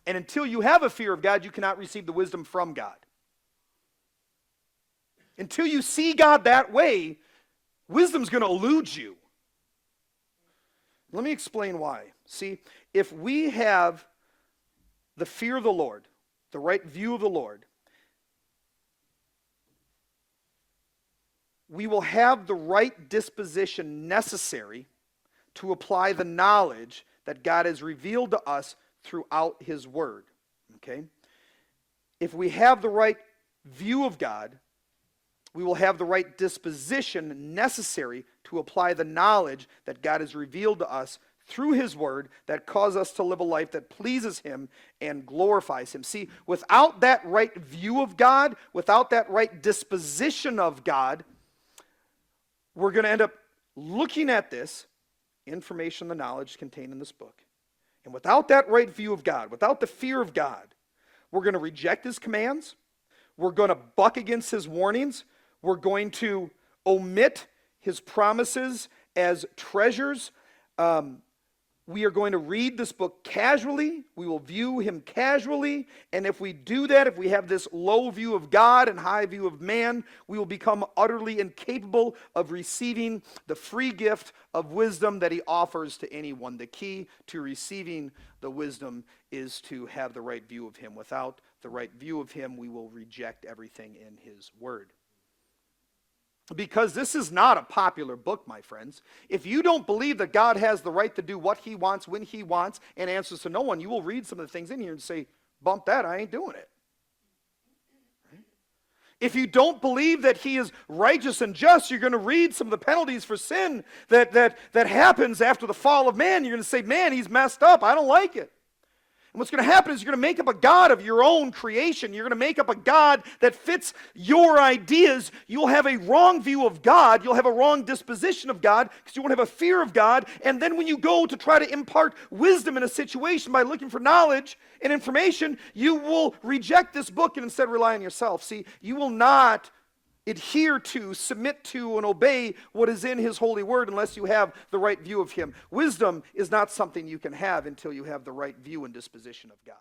And until you have a fear of God, you cannot receive the wisdom from God. Until you see God that way, wisdom's going to elude you. Let me explain why. See, if we have the fear of the Lord, the right view of the Lord, we will have the right disposition necessary to apply the knowledge that God has revealed to us throughout His Word. Okay? If we have the right view of God, we will have the right disposition necessary to apply the knowledge that God has revealed to us through His Word that cause us to live a life that pleases Him and glorifies Him. See, without that right view of God, without that right disposition of God, we're going to end up looking at this information, the knowledge contained in this book. And without that right view of God, without the fear of God, we're going to reject His commands. We're going to buck against His warnings. We're going to omit His promises as treasures. We are going to read this book casually. We will view Him casually. And if we do that, if we have this low view of God and high view of man, we will become utterly incapable of receiving the free gift of wisdom that He offers to anyone. The key to receiving the wisdom is to have the right view of Him. Without the right view of Him, we will reject everything in His Word. Because this is not a popular book, my friends. If you don't believe that God has the right to do what He wants, when He wants, and answers to no one, you will read some of the things in here and say, bump that, I ain't doing it. Right? If you don't believe that He is righteous and just, you're going to read some of the penalties for sin that happens after the fall of man. You're going to say, man, he's messed up. I don't like it. And what's going to happen is you're going to make up a God of your own creation. You're going to make up a God that fits your ideas. You'll have a wrong view of God. You'll have a wrong disposition of God because you won't have a fear of God. And then when you go to try to impart wisdom in a situation by looking for knowledge and information, you will reject this book and instead rely on yourself. See, you will not adhere to, submit to, and obey what is in His holy word unless you have the right view of Him. Wisdom is not something you can have until you have the right view and disposition of God.